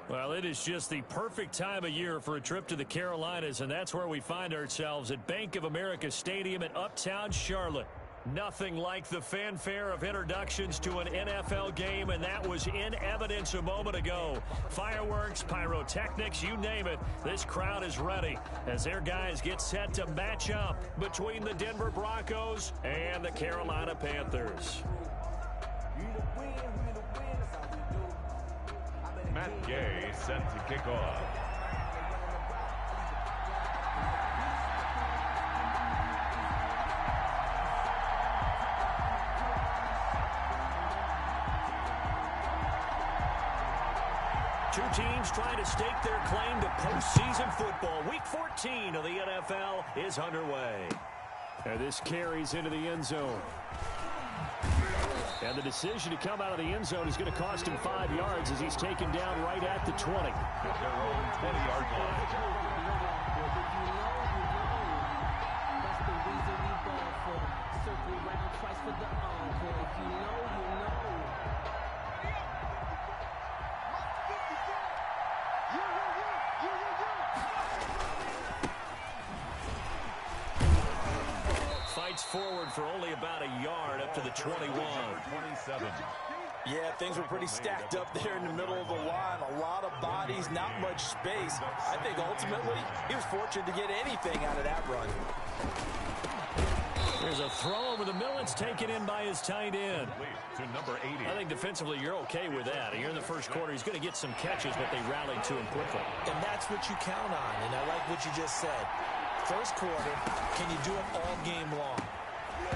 Well, it is just the perfect time of year for a trip to the Carolinas, and that's where we find ourselves at Bank of America Stadium in Uptown Charlotte. Nothing like the fanfare of introductions to an NFL game, and that was in evidence a moment ago. Fireworks, pyrotechnics, you name it. This crowd is ready as their guys get set to match up between the Denver Broncos and the Carolina Panthers. Matt Gay set to kick off. Two teams trying to stake their claim to postseason football. Week 14 of the NFL is underway. And this carries into the end zone. And the decision to come out of the end zone is going to cost him 5 yards as he's taken down right at the 20. At their own 20-yard line. That's the reason we ball for. Circle around twice for the encore. If you know, you know. Fights forward for only about a yard up to the 21. 27. Yeah, things were pretty stacked up there in the middle of the line. A lot of bodies, not much space. I think ultimately he was fortunate to get anything out of that run. There's a throw over the middle. It's taken in by his tight end. To number 80. I think defensively you're okay with that. Here in the first quarter, he's going to get some catches, but they rallied to him quickly. And that's what you count on, and I like what you just said. First quarter, can you do it all game long?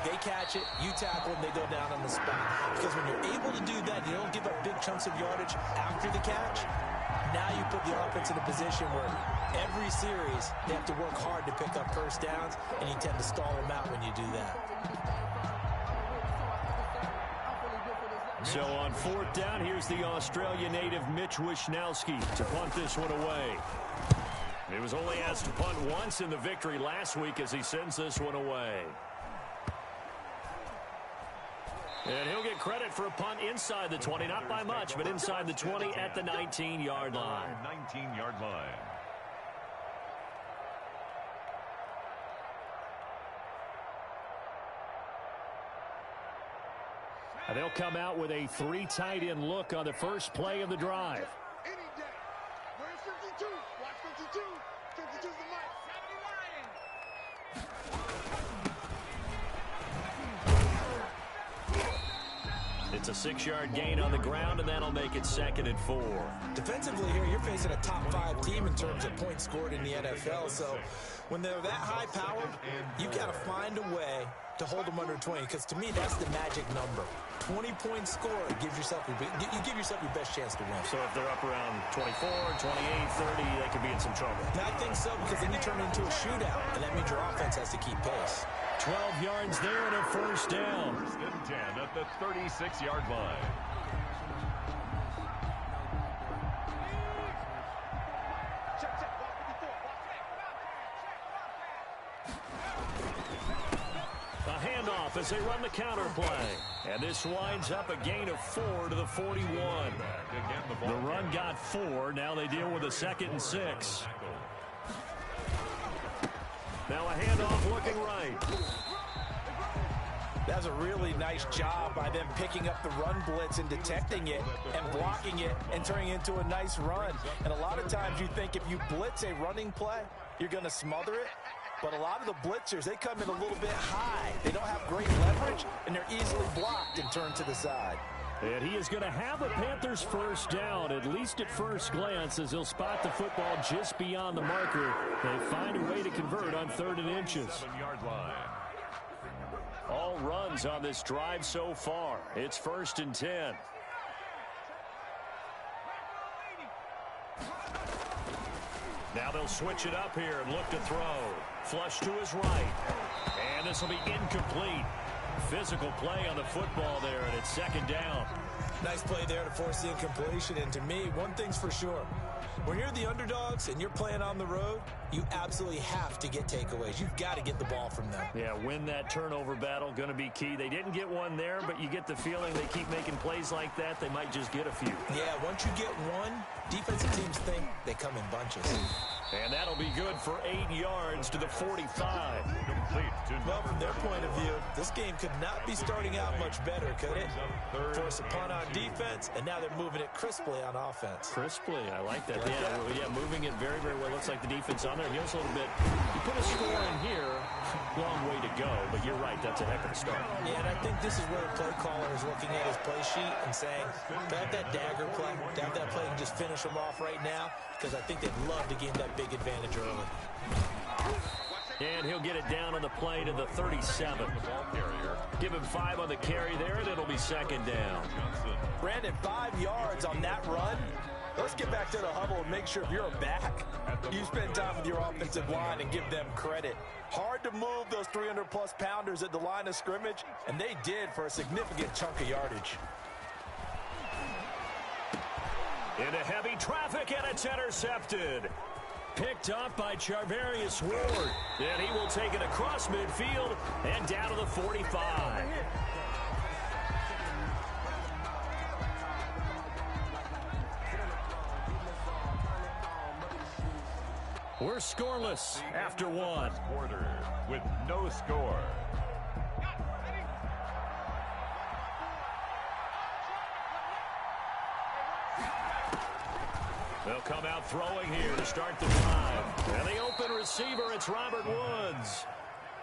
They catch it, you tackle them, they go down on the spot. Because when you're able to do that, you don't give up big chunks of yardage after the catch. Now you put the offense in a position where every series they have to work hard to pick up first downs, and you tend to stall them out when you do that. So on fourth down, here's the Australia native Mitch Wishnowsky to punt this one away. He was only asked to punt once in the victory last week as he sends this one away. And he'll get credit for a punt inside the 20, not by much, but inside the 20 at the 19-yard line. 19-yard line. And they'll come out with a 3 tight end look on the first play of the drive. Any day. Where's 52? Watch 52. 52's the mic. It's a 6-yard gain on the ground, and that'll make it 2nd and 4. Defensively here, you're facing a top-5 team in terms of points scored in the NFL. So when they're that high-powered, you got to find a way to hold them under 20. Because to me, that's the magic number. 20 points scored gives yourself you give yourself your best chance to win. So if they're up around 24, 28, 30, they could be in some trouble. And I think so, because then you turn it into a shootout, and that means your offense has to keep pace. 12 yards there and a first down. 1st and 10 at the 36-yard line. A handoff as they run the counter play. And this winds up a gain of 4 to the 41. The run got 4. Now they deal with a 2nd and 6. Now a handoff looking right. That's a really nice job by them picking up the run blitz and detecting it and blocking it and turning it into a nice run. And a lot of times you think if you blitz a running play, you're going to smother it. But a lot of the blitzers, they come in a little bit high. They don't have great leverage, and they're easily blocked and turned to the side. And he is going to have the Panthers first down, at least at first glance, as he'll spot the football just beyond the marker. They find a way to convert on 3rd and inches. 7-yard line. All runs on this drive so far. It's 1st and 10. Now they'll switch it up here and look to throw. Flush to his right. And this will be incomplete. Physical play on the football there, and it's 2nd down. Nice play there to force the incompletion. And to me, one thing's for sure. When you're the underdogs and you're playing on the road, you absolutely have to get takeaways. You've got to get the ball from them. Yeah, win that turnover battle, going to be key. They didn't get one there, but you get the feeling they keep making plays like that, they might just get a few. Yeah, once you get one, defensive teams think they come in bunches. And that'll be good for 8 yards to the 45. Complete to Well, from their point of view, this game could not be starting out much better, could it? Force a punt on defense, and now they're moving it crisply on offense. Crisply, I like that. Yeah, moving it very, very well. Looks like the defense on there. And just a little bit, you put a score in here, long way to go. But you're right, that's a heck of a start. Yeah, and I think this is where the play caller is looking at his play sheet and saying, to have that dagger play, to have that play and just finish them off right now, because I think they'd love to gain that big advantage early. And he'll get it down on the play to the 37. Give him 5 on the carry there, and it'll be second down. Brandon, 5 yards on that run. Let's get back to the huddle and make sure if you're a back, you spend time with your offensive line and give them credit. Hard to move those 300-plus pounders at the line of scrimmage, and they did for a significant chunk of yardage. Into heavy traffic, and it's intercepted. Picked up by Charvarius Ward. And he will take it across midfield and down to the 45. We're scoreless after one. quarter with no score. They'll come out throwing here to start the drive. And the open receiver, it's Robert Woods.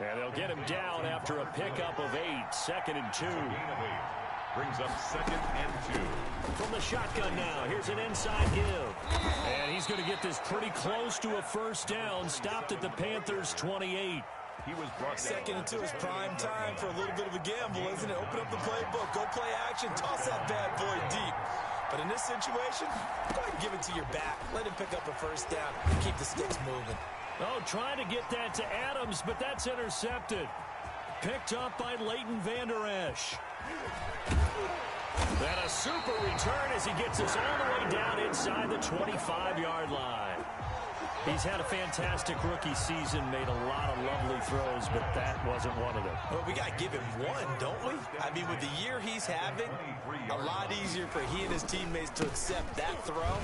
And they'll get him down after a pickup of 8, 2nd and 2. Gain of 8. Brings up 2nd and 2. From the shotgun now, here's an inside give. And he's going to get this pretty close to a first down. Stopped at the Panthers' 28. He was brought down. 2nd and 2 is prime time for a little bit of a gamble, isn't it? Open up the playbook, go play action, toss that bad boy deep. But in this situation, go ahead and give it to your back. Let him pick up a first down and keep the sticks moving. Oh, trying to get that to Adams, but that's intercepted. Picked up by Leighton Vander Esch. And a super return as he gets us all the way down inside the 25-yard line. He's had a fantastic rookie season, made a lot of lovely throws, but that wasn't one of them. Well, we got to give him one, don't we? I mean, with the year he's having, a lot easier for he and his teammates to accept that throw,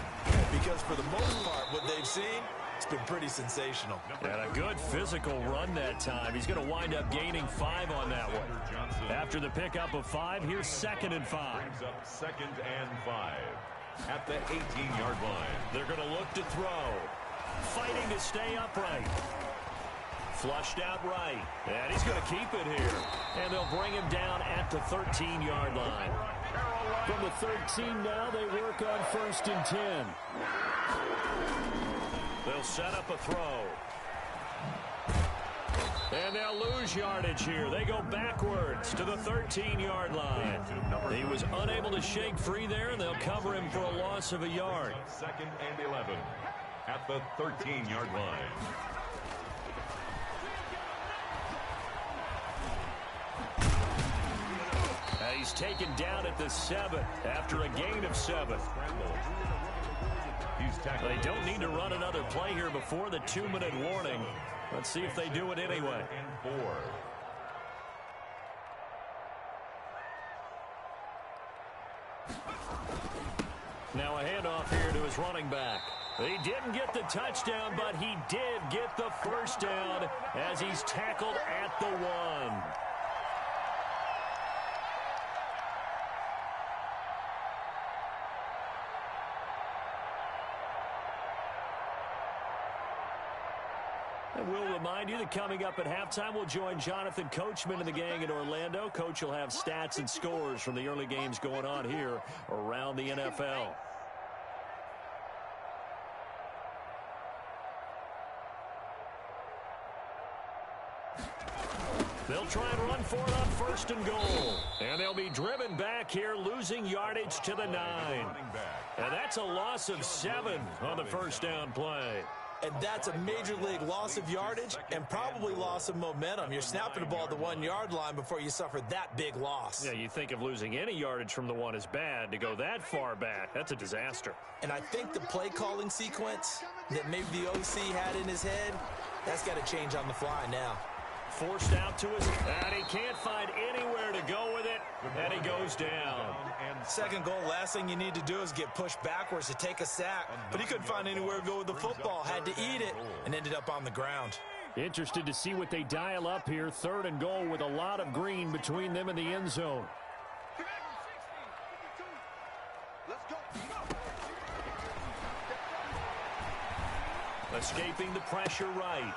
because for the most part, what they've seen, it's been pretty sensational. And a good physical run that time. He's going to wind up gaining 5 on that one. After the pickup of 5, here's 2nd and 5. Brings up 2nd and 5 at the 18-yard line. They're going to look to throw. Fighting to stay upright. Flushed out right. And he's going to keep it here. And they'll bring him down at the 13-yard line. From the 13 now, they work on 1st and 10. They'll set up a throw. And they'll lose yardage here. They go backwards to the 13-yard line. He was unable to shake free there, and they'll cover him for a loss of a yard. 2nd and 11 at the 13-yard line. He's taken down at the 7 after a gain of 7. They don't need to run another play here before the 2-minute warning. Let's see if they do it anyway. And 4. Now a handoff here to his running back. He didn't get the touchdown, but he did get the first down as he's tackled at the 1. And we'll remind you that coming up at halftime, we'll join Jonathan Coachman and the gang in Orlando. Coach will have stats and scores from the early games going on here around the NFL. They'll try and run for it on 1st and goal. And they'll be driven back here, losing yardage to the 9. And that's a loss of 7 on the first down play. And that's a major league loss of yardage and probably loss of momentum. You're snapping the ball at the 1-yard line before you suffer that big loss. Yeah, you think of losing any yardage from the one is bad. To go that far back, that's a disaster. And I think the play calling sequence that maybe the OC had in his head, that's got to change on the fly now. Forced out to his, and he can't find anywhere to go with it, and he goes down. Second goal, last thing you need to do is get pushed backwards to take a sack, but he couldn't find anywhere to go with the football, had to eat it, and ended up on the ground. Interested to see what they dial up here. 3rd and goal with a lot of green between them and the end zone. Escaping the pressure right.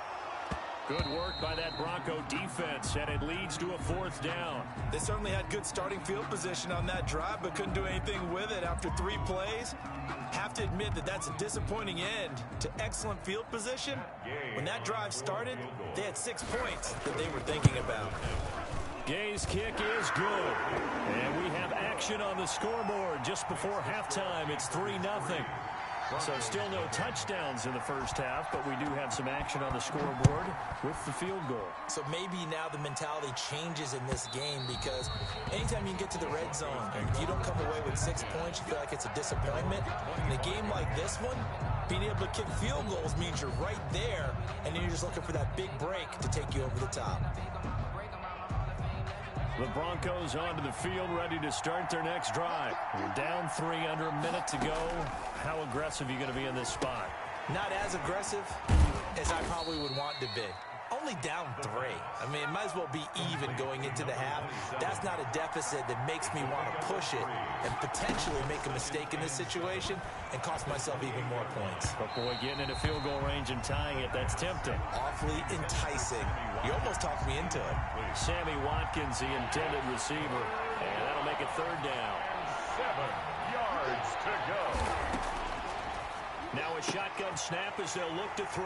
Good work by that Bronco defense, and it leads to a 4th down. They certainly had good starting field position on that drive, but couldn't do anything with it after 3 plays. Have to admit that that's a disappointing end to excellent field position. When that drive started, they had 6 points that they were thinking about. Gay's kick is good. And we have action on the scoreboard just before halftime. It's 3-0. So still no touchdowns in the first half, but we do have some action on the scoreboard with the field goal. So maybe now the mentality changes in this game, because anytime you get to the red zone, and if you don't come away with 6 points, you feel like it's a disappointment. In a game like this one, being able to kick field goals means you're right there, and then you're just looking for that big break to take you over the top. The Broncos onto the field, ready to start their next drive. We're down 3 under a minute to go. How aggressive are you going to be in this spot? Not as aggressive as I probably would want to be. Only down 3. I mean, it might as well be even going into the half. That's not a deficit that makes me want to push it and potentially make a mistake in this situation and cost myself even more points. But boy, getting into field goal range and tying it, that's tempting. Awfully enticing. You almost talked me into it. Sammy Watkins, the intended receiver, and that'll make it 3rd down. 7 yards to go. Now a shotgun snap as they'll look to throw.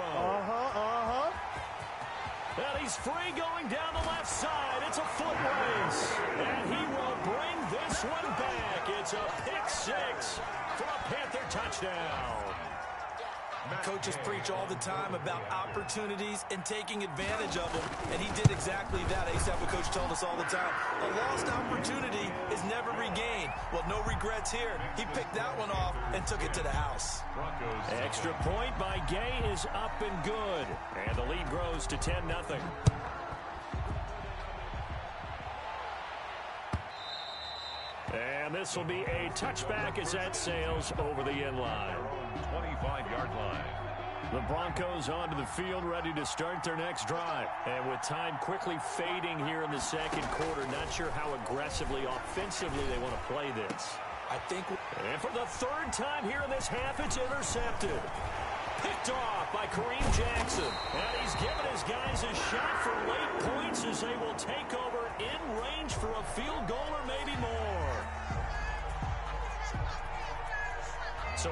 And he's free going down the left side. It's a foot race. And he will bring this one back. It's a pick-6 for a Panther touchdown. Coaches preach all the time about opportunities and taking advantage of them, and he did exactly that. I used to have a coach told us all the time, a lost opportunity is never regained. Well, no regrets here. He picked that one off and took it to the house. Extra point by Gay is up and good, and the lead grows to 10-0. And this will be a touchback as that sails over the end line. 25-yard line. The Broncos onto the field, ready to start their next drive. And with time quickly fading here in the second quarter, not sure how aggressively, offensively they want to play this. I think. And for the 3rd time here in this half, it's intercepted. Picked off by Kareem Jackson. And he's given his guys a shot for late points as they will take over in range for a field goal or maybe more. So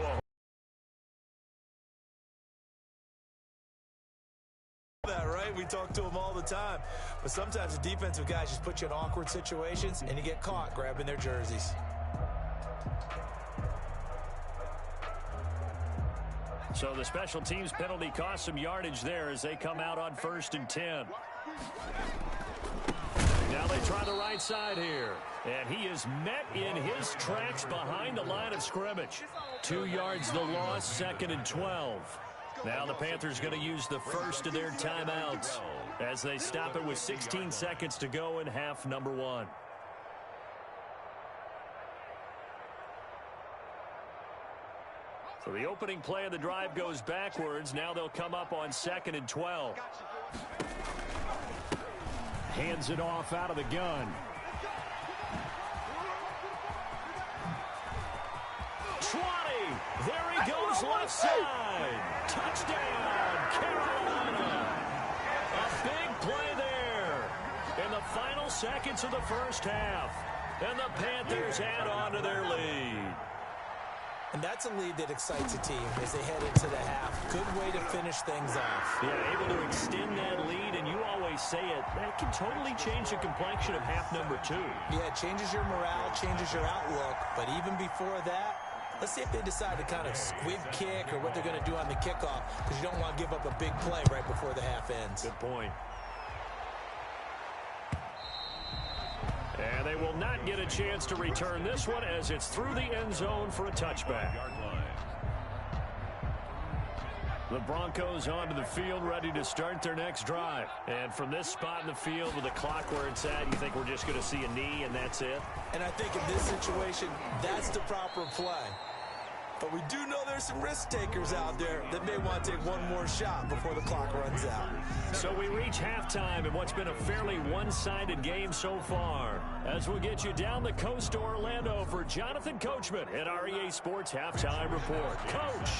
that, right? We talk to them all the time. But sometimes the defensive guys just put you in awkward situations, and you get caught grabbing their jerseys. So the special teams penalty cost some yardage there as they come out on 1st and 10. Now they try the right side here. And he is met in his tracks behind the line of scrimmage. 2 yards the loss, 2nd and 12. Now the Panthers going to use the first of their timeouts as they stop it with 16 seconds to go in half number 1. So the opening play of the drive goes backwards. Now they'll come up on 2nd and 12. Hands it off out of the gun. There he goes left side. Touchdown, Carolina. A big play there in the final seconds of the first half. And the Panthers add on to their lead. And that's a lead that excites a team as they head into the half. Good way to finish things off. Yeah, able to extend that lead, and you always say it, that can totally change the complexion of half number 2. Yeah, it changes your morale, changes your outlook, but even before that, Let's see if they decide to kind of squib kick or what they're going to do on the kickoff, because you don't want to give up a big play right before the half ends. Good point. And they will not get a chance to return this one as it's through the end zone for a touchback. The Broncos onto the field, ready to start their next drive. And from this spot in the field with the clock where it's at, you think we're just going to see a knee and that's it? And I think in this situation, that's the proper play. But we do know there's some risk takers out there that may want to take one more shot before the clock runs out. So we reach halftime in what's been a fairly one-sided game so far. As we'll get you down the coast to Orlando for Jonathan Coachman at our EA Sports Halftime Report. Coach!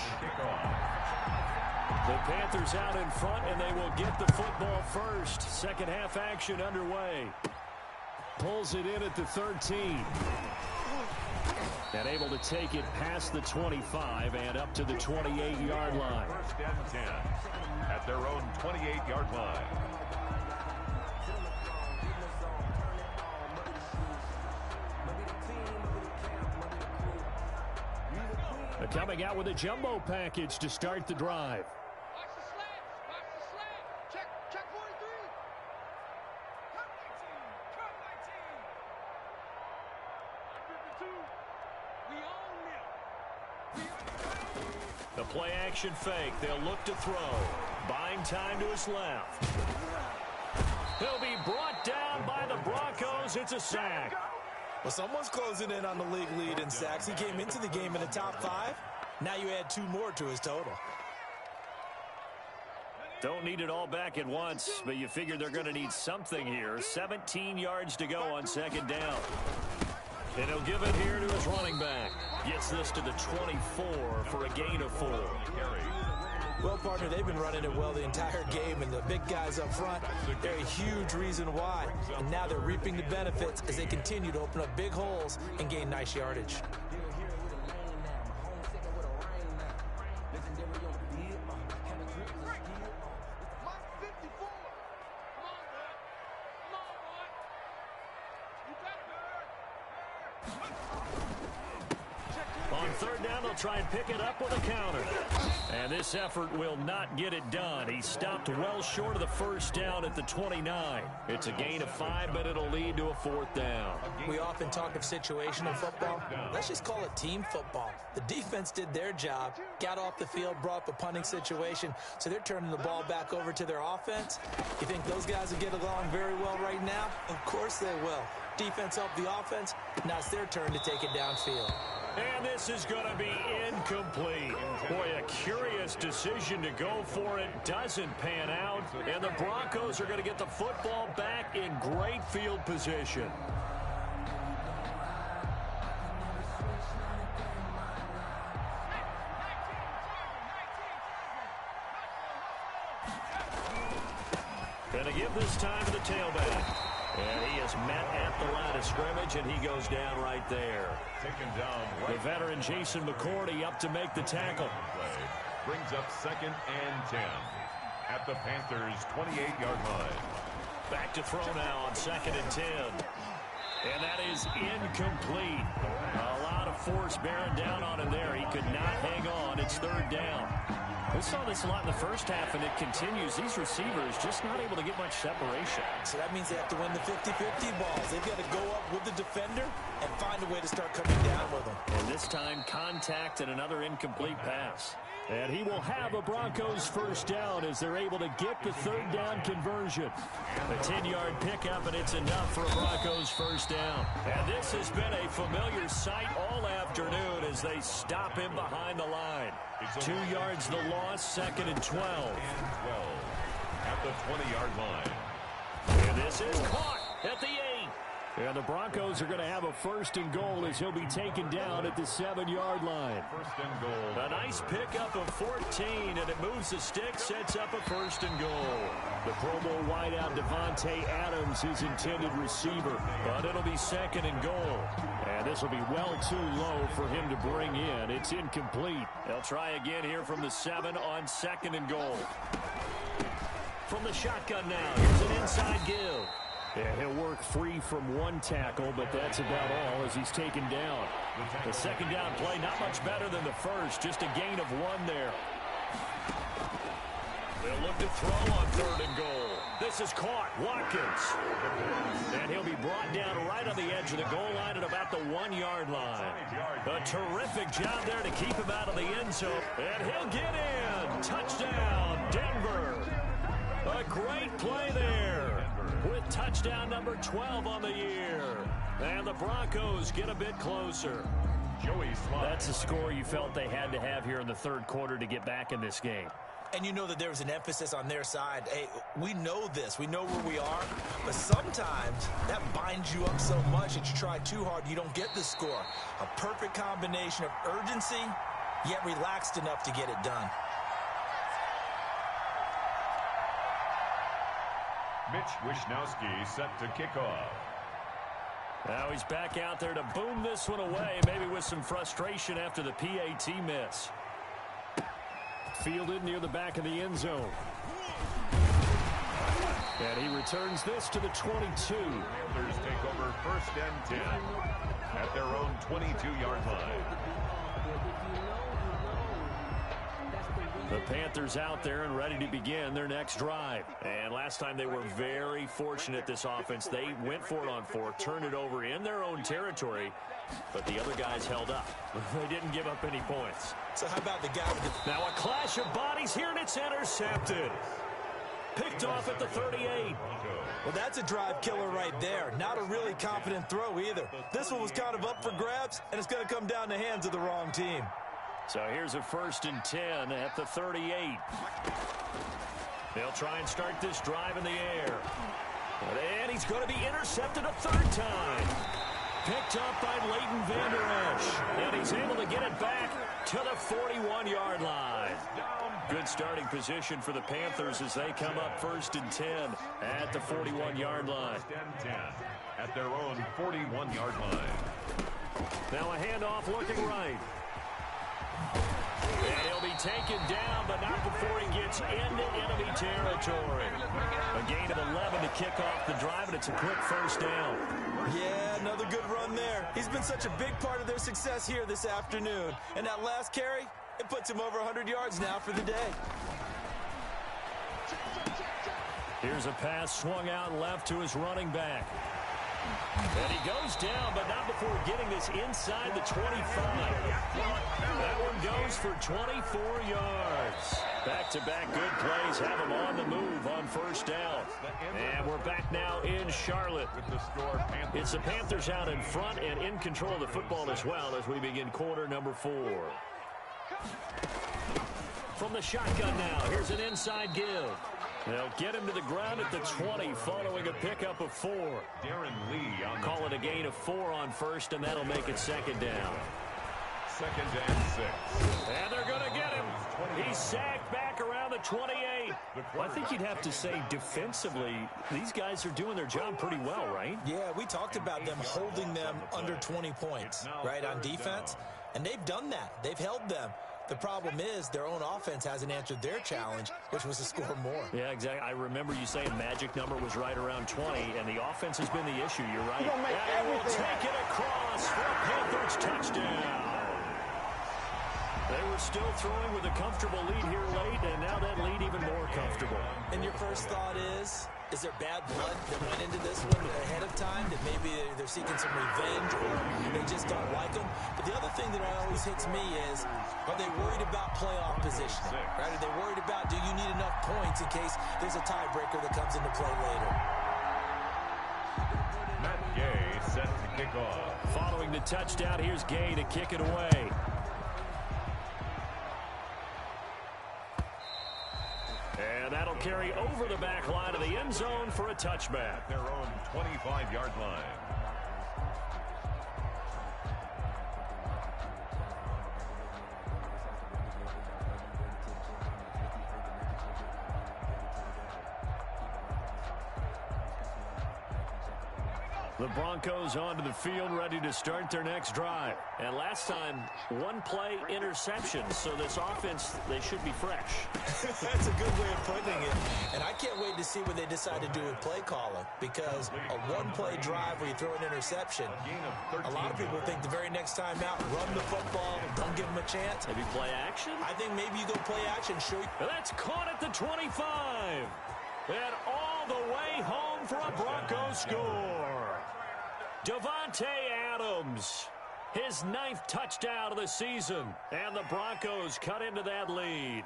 The Panthers out in front, and they will get the football first. Second half action underway. Pulls it in at the 13. And able to take it past the 25 and up to the 28-yard line. First and 10 at their own 28-yard line. They're coming out with a jumbo package to start the drive. Watch the slant. Watch the slant. Check 43. Cut 19. Cut 19. 52. We own them. The play action fake. They'll look to throw. Buying time to his left. He'll be brought down by the Broncos. It's a sack. Well, someone's closing in on the league lead in sacks. He came into the game in the top 5. Now you add 2 more to his total. Don't need it all back at once, but you figure they're going to need something here. 17 yards to go on second down. And he'll give it here to his running back. Gets this to the 24 for a gain of 4. Well, partner, they've been running it well the entire game, and the big guys up front, they're a huge reason why. And now they're reaping the benefits as they continue to open up big holes and gain nice yardage. On third down, they'll try and pick it up with a counter. And this effort will not get it done. He stopped well short of the first down at the 29. It's a gain of 5, but it'll lead to a 4th down. We often talk of situational football. Let's just call it team football. The defense did their job, got off the field, brought up a punting situation, so they're turning the ball back over to their offense. You think those guys will get along very well right now? Of course they will. Defense helped the offense. Now it's their turn to take it downfield. And this is going to be incomplete. Boy, a curious decision to go for it. Doesn't pan out. And the Broncos are going to get the football back in great field position. Going to give this time to the tailback. And he is met at the line of scrimmage, and he goes down right there. Taken down right. The veteran Jason McCourty up to make the tackle. Brings up 2nd and 10 at the Panthers' 28-yard line. Back to throw now on 2nd and 10. And that is incomplete. A lot of force bearing down on him there. He could not hang on. It's 3rd down. We saw this a lot in the first half, and it continues. These receivers just not able to get much separation. So that means they have to win the 50-50 balls. They've got to go up with the defender and find a way to start coming down with them. And this time, contact and another incomplete pass. And he will have a Broncos 1st down as they're able to get the 3rd down conversion. A 10-yard pickup, and it's enough for a Broncos 1st down. And this has been a familiar sight all afternoon as they stop him behind the line. 2 yards the loss, 2nd and 12. At the 20-yard line. And this is caught at the 8. And the Broncos are going to have a 1st and goal as he'll be taken down at the 7-yard line. 1st and goal. A nice pickup of 14, and it moves the stick, sets up a 1st and goal. The Pro Bowl wideout Devontae Adams is intended receiver, but it'll be 2nd and goal. And this will be well too low for him to bring in. It's incomplete. They'll try again here from the 7 on 2nd and goal. From the shotgun now, here's an inside give. Yeah, he'll work free from one tackle, but that's about all as he's taken down. The second down play, not much better than the first, just a gain of 1 there. They'll look to throw on 3rd and goal. This is caught. Watkins. And he'll be brought down right on the edge of the goal line at about the 1-yard line. A terrific job there to keep him out of the end zone. And he'll get in. Touchdown, Denver. A great play there with touchdown number 12 on the year. And the Broncos get a bit closer. That's a score you felt they had to have here in the 3rd quarter to get back in this game. And you know that there was an emphasis on their side. Hey, we know this. We know where we are. But sometimes that binds you up so much that you try too hard, you don't get the score. A perfect combination of urgency, yet relaxed enough to get it done. Mitch Wishnowsky set to kick off. Now he's back out there to boom this one away, maybe with some frustration after the PAT miss. Fielded near the back of the end zone. And he returns this to the 22. Panthers take over 1st and 10 at their own 22-yard line. The Panthers out there and ready to begin their next drive. And last time they were very fortunate, this offense. They went for it on 4th, turned it over in their own territory, but the other guys held up. They didn't give up any points. So how about the guy with the... Now a clash of bodies here, and it's intercepted. Picked off at the 38. Well, that's a drive killer right there. Not a really confident throw either. This one was kind of up for grabs, and it's going to come down the hands of the wrong team. So here's a 1st and 10 at the 38. They'll try and start this drive in the air. And he's going to be intercepted a 3rd time. Picked up by Leighton Vander Esch. And he's able to get it back to the 41-yard line. Good starting position for the Panthers as they come up 1st and 10 at the 41-yard line. 1st and 10 at their own 41-yard line. Now a handoff looking right. And he'll be taken down, but not before he gets into enemy territory. A gain of 11 to kick off the drive, and it's a quick 1st down. Yeah, another good run there. He's been such a big part of their success here this afternoon. And that last carry, it puts him over 100 yards now for the day. Here's a pass swung out left to his running back. And he goes down, but not before getting this inside the 25. That one goes for 24 yards. Back-to-back good plays have him on the move on 1st down. And we're back now in Charlotte. It's the Panthers out in front and in control of the football as well as we begin quarter number 4. From the shotgun now, here's an inside give. They'll get him to the ground at the 20 following a pickup of 4. Darren Lee on Call it a gain of 4 on 1st, and that'll make it 2nd down. 2nd and 6. And they're going to get him. He's sacked back around the 28. I think you'd have to say defensively, these guys are doing their job pretty well, right? Yeah, we talked about them holding them under 20 points, right, on defense. And they've done that. They've held them. The problem is their own offense hasn't answered their challenge, which was to score more. Yeah, exactly. I remember you saying magic number was right around 20, and the offense has been the issue. You're right. And will take it across for a Panthers touchdown. They were still throwing with a comfortable lead here late, and now that lead even more comfortable. And your first thought is there bad blood that went into this one ahead of time, that maybe they're seeking some revenge or they just don't like them? But the other thing that always hits me is, are they worried about playoff positioning? Right? Are they worried about, do you need enough points in case there's a tiebreaker that comes into play later? Matt Gay set to kick off. Following the touchdown, here's Gay to kick it away. And that'll carry over the back line of the end zone for a touchback. Their own 25-yard line. The Broncos onto the field, ready to start their next drive. And last time, one-play interception. So this offense, they should be fresh. That's a good way of putting it. And I can't wait to see what they decide to do with play calling, because a one-play drive where you throw an interception, a lot of people think the very next time out, run the football, don't give them a chance. Maybe play action? I think maybe you go play action. Show you. That's caught at the 25. And all the way home for a Broncos score. Davante Adams, his 9th touchdown of the season, and the Broncos cut into that lead.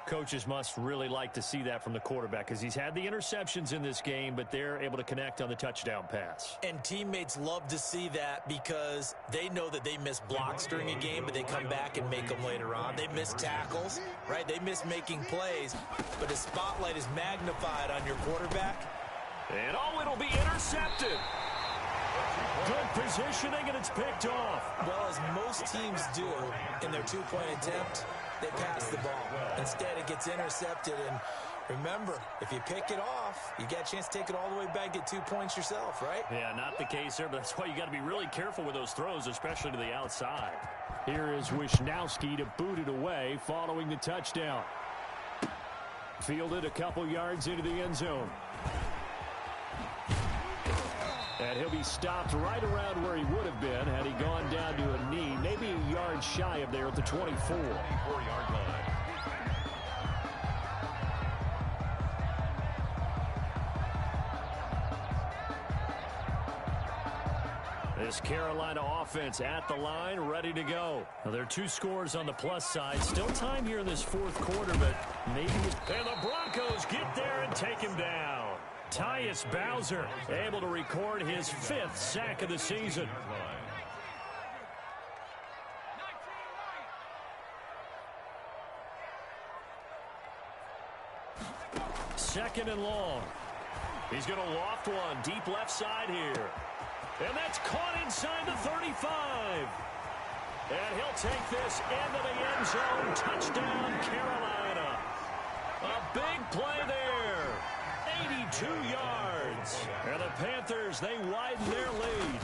Coaches must really like to see that from the quarterback because he's had the interceptions in this game, but they're able to connect on the touchdown pass. And teammates love to see that because they know that they miss blocks during a game, but they come back and make them later on. They miss tackles, right? They miss making plays, but the spotlight is magnified on your quarterback. And it'll be intercepted. Good positioning, and it's picked off. Well, as most teams do in their two-point attempt, they pass the ball. Instead, it gets intercepted. And remember, if you pick it off, you get a chance to take it all the way back, get 2 points yourself, right? Yeah, not the case there, but that's why you got to be really careful with those throws, especially to the outside. Here is Wisnowski to boot it away following the touchdown. Fielded a couple yards into the end zone. And he'll be stopped right around where he would have been had he gone down to a knee, maybe a yard shy of there at the 24. 24-yard line. This Carolina offense at the line, ready to go. Now, there are 2 scores on the plus side. Still time here in this 4th quarter, but maybe. And the Broncos get there and take him down. Tyus Bowser able to record his 5th sack of the season. Second and long. He's going to loft one deep left side here. And that's caught inside the 35. And he'll take this into the end zone. Touchdown, Carolina. A big play there. 82 yards. And the Panthers, they widen their lead.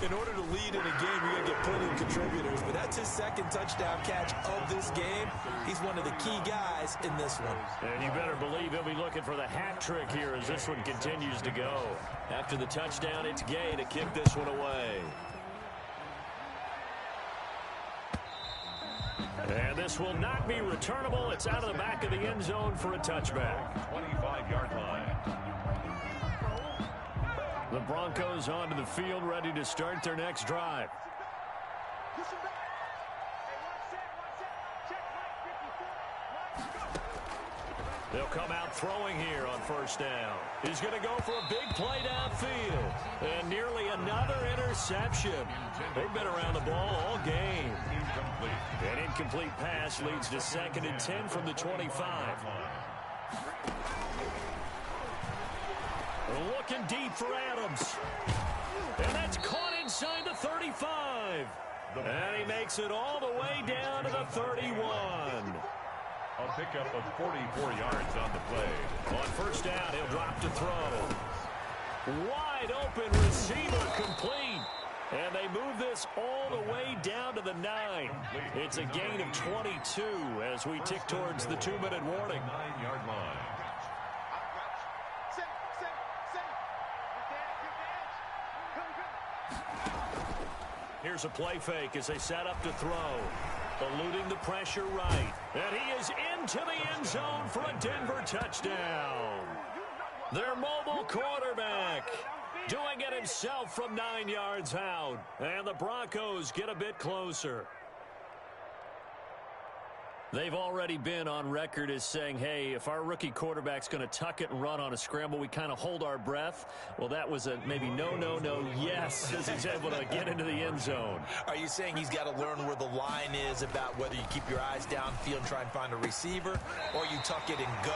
In order to lead in a game, you're going to get plenty of contributors. But that's his 2nd touchdown catch of this game. He's one of the key guys in this one. And you better believe he'll be looking for the hat trick here as this one continues to go. After the touchdown, it's Gay to kick this one away. And this will not be returnable. It's out of the back of the end zone for a touchback. 25-yard line. The Broncos onto the field, ready to start their next drive. They'll come out throwing here on first down. He's going to go for a big play downfield. And nearly another interception. They've been around the ball all game. An incomplete pass leads to 2nd and 10 from the 25. Looking deep for Adams. And that's caught inside the 35. And he makes it all the way down to the 31. A pickup of 44 yards on the play. On first down, he'll drop to throw. Wide open receiver complete. And they move this all the way down to the 9. It's a gain of 22 as we tick towards the 2-minute warning. 9-yard line. Here's a play fake as they set up to throw. Eluding the pressure right. And he is into the end zone for a Denver touchdown. Their mobile quarterback doing it himself from 9 yards out. And the Broncos get a bit closer. They've already been on record as saying, hey, if our rookie quarterback's going to tuck it and run on a scramble, we kind of hold our breath. Well, that was a maybe no, yes, as he's able to get into the end zone. Are you saying he's got to learn where the line is about whether you keep your eyes downfield and try and find a receiver, or you tuck it and go?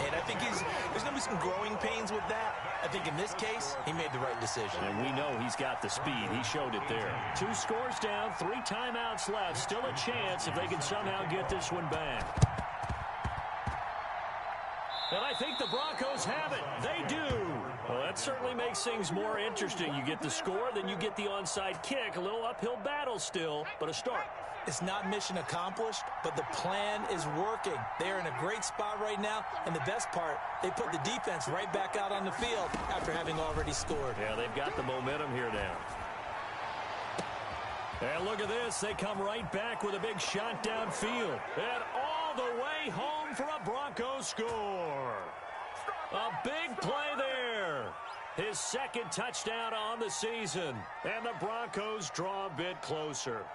And I think there's going to be some growing pains with that. I think in this case, he made the right decision. And we know he's got the speed. He showed it there. 2 scores down, 3 timeouts left. Still a chance if they can somehow get this one back. And I think the Broncos have it. They do. Well, that certainly makes things more interesting. You get the score, then you get the onside kick. A little uphill battle still, but a start. It's not mission accomplished, but the plan is working. They're in a great spot right now, and the best part, they put the defense right back out on the field after having already scored. Yeah, they've got the momentum here now. And look at this. They come right back with a big shot downfield. And all the way home for a Broncos score. A big play there. His second touchdown on the season. And the Broncos draw a bit closer.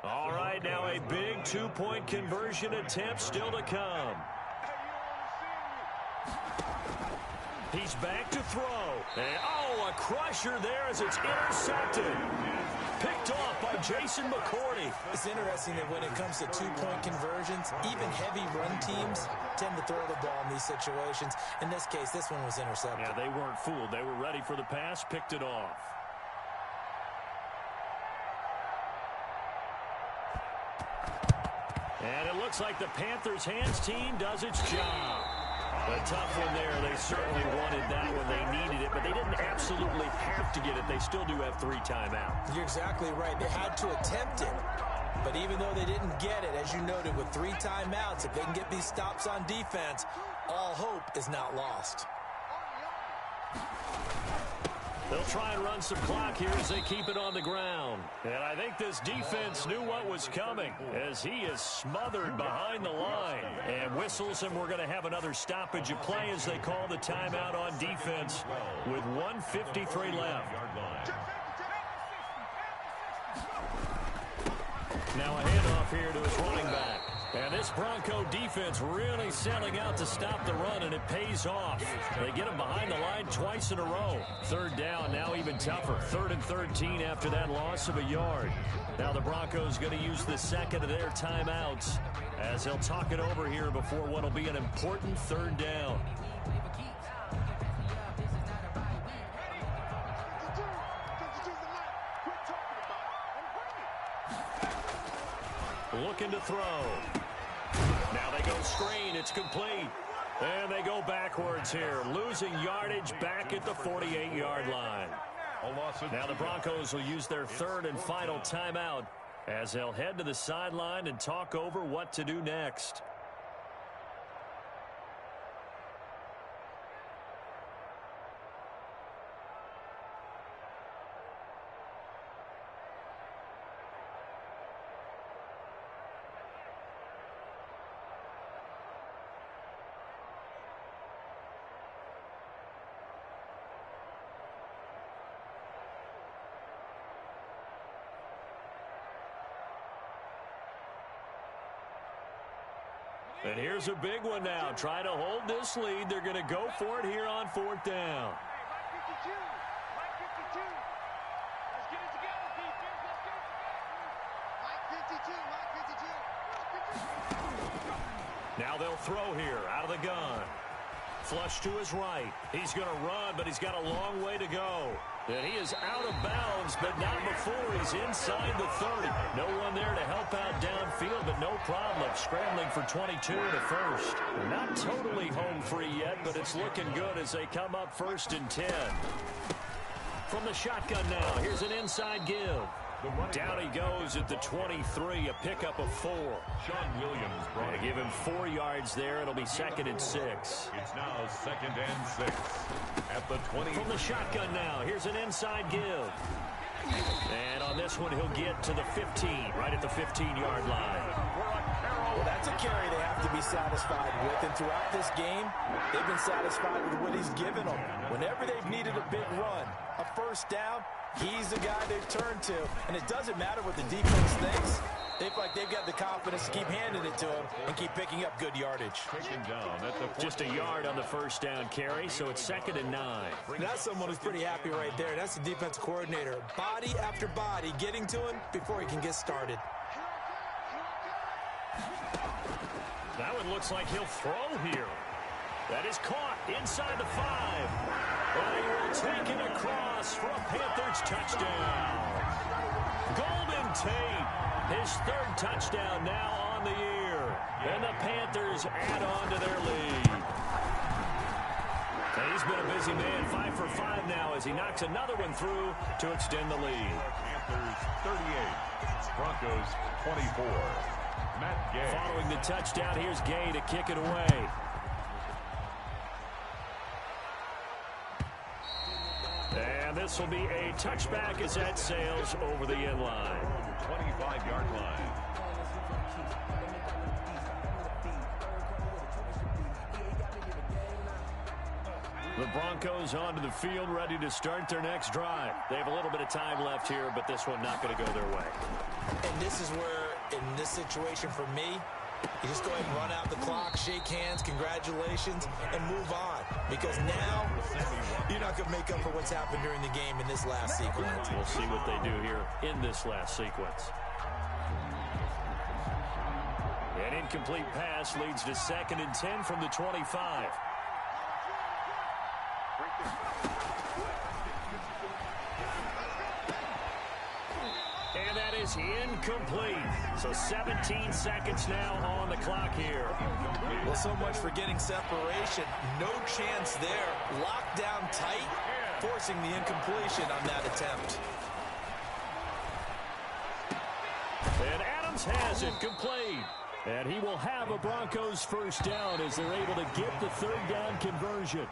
All right, now a big two-point conversion attempt still to come. He's back to throw. And, a crusher there as it's intercepted. Picked off by Jason McCourty. It's interesting that when it comes to two-point conversions, even heavy run teams tend to throw the ball in these situations. In this case, this one was intercepted. Yeah, they weren't fooled. They were ready for the pass, picked it off. And it looks like the Panthers' hands team does its job. A tough one there. They certainly wanted that when they needed it, but they didn't absolutely have to get it. They still do have 3 timeouts. You're exactly right. They had to attempt it. But even though they didn't get it, as you noted, with 3 timeouts, if they can get these stops on defense, all hope is not lost. They'll try and run some clock here as they keep it on the ground. And I think this defense knew what was coming as he is smothered behind the line. And whistles, and we're going to have another stoppage of play as they call the timeout on defense with 1:53 left. Now a handoff here to his running back. And this Bronco defense really selling out to stop the run, and it pays off. They get him behind the line twice in a row. 3rd down, now even tougher. 3rd and 13 after that loss of a yard. Now the Broncos going to use the second of their timeouts as they'll talk it over here before what will be an important 3rd down. Looking to throw. Now they go screen. It's complete. And they go backwards here. Losing yardage back at the 48-yard line. Now the Broncos will use their 3rd and final timeout as they'll head to the sideline and talk over what to do next. And here's a big one now. Trying to hold this lead. They're going to go for it here on 4th down. Now they'll throw here out of the gun. Flush to his right. He's going to run, but he's got a long way to go. And he is out of bounds, but not before he's inside the 30. No one there to help out downfield, but no problem. Scrambling for 22 and a first. Not totally home free yet, but it's looking good as they come up 1st and 10. From the shotgun now, here's an inside give. Down he goes at the 23, a pickup of 4. Sean Williams brought Give him 4 yards there. It'll be 2nd and 6. It's now 2nd and 6 at the 20. From the shotgun now, here's an inside give. And on this one, he'll get to the 15, right at the 15-yard line. Well, that's a carry they have to be satisfied with. And throughout this game, they've been satisfied with what he's given them. Whenever they've needed a big run, a 1st down, he's the guy they've turned to. And it doesn't matter what the defense thinks. They feel like they've got the confidence to keep handing it to him and keep picking up good yardage. Just a yard on the 1st down carry, so it's 2nd and 9. That's someone who's pretty happy right there. That's the defense coordinator. Body after body getting to him before he can get started. That one looks like he'll throw here. That is caught inside the 5. And he will take it across for a Panthers touchdown. Golden Tate, his third touchdown now on the year. And the Panthers add on to their lead. And he's been a busy man, 5 for 5 now as he knocks another one through to extend the lead. Panthers 38, Broncos 24. Matt Gay. Following the touchdown, here's Gay to kick it away. And this will be a touchback as that sails over the end line. 25-yard line. The Broncos onto the field, ready to start their next drive. They have a little bit of time left here, but this one not going to go their way. And this is where, in this situation for me, you just go ahead and run out the clock, shake hands, congratulations, and move on. Because now, you're not going to make up for what's happened during the game in this last sequence. We'll see what they do here in this last sequence. An incomplete pass leads to 2nd and 10 from the 25. And that is incomplete. So 17 seconds now on the clock here. Well, so much for getting separation. No chance there. Locked down tight, forcing the incompletion on that attempt. And Adams has it complete. And he will have a Broncos first down as they're able to get the third down conversion.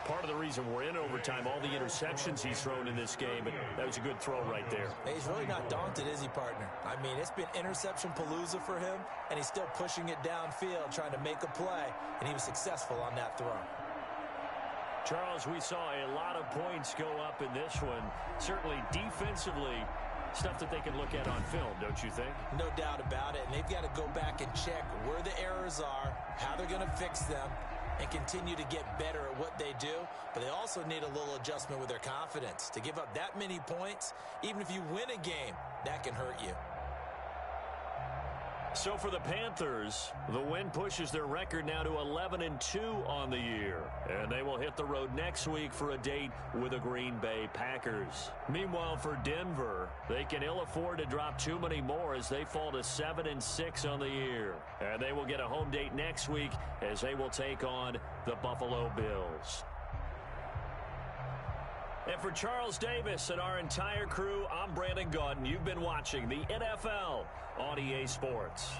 Part of the reason we're in overtime, all the interceptions he's thrown in this game, and that was a good throw right there. Hey, he's really not daunted, is he, partner? I mean, it's been interception palooza for him, and he's still pushing it downfield, trying to make a play, and he was successful on that throw. Charles, we saw a lot of points go up in this one. Certainly defensively, stuff that they can look at on film, don't you think? No doubt about it, and they've got to go back and check where the errors are, how they're going to fix them, and continue to get better at what they do. But they also need a little adjustment with their confidence. To give up that many points, even if you win a game, that can hurt you. So for the Panthers, the win pushes their record now to 11-2 on the year. And they will hit the road next week for a date with the Green Bay Packers. Meanwhile, for Denver, they can ill afford to drop too many more as they fall to 7-6 on the year. And they will get a home date next week as they will take on the Buffalo Bills. And for Charles Davis and our entire crew, I'm Brandon Gaudin. You've been watching the NFL on EA Sports.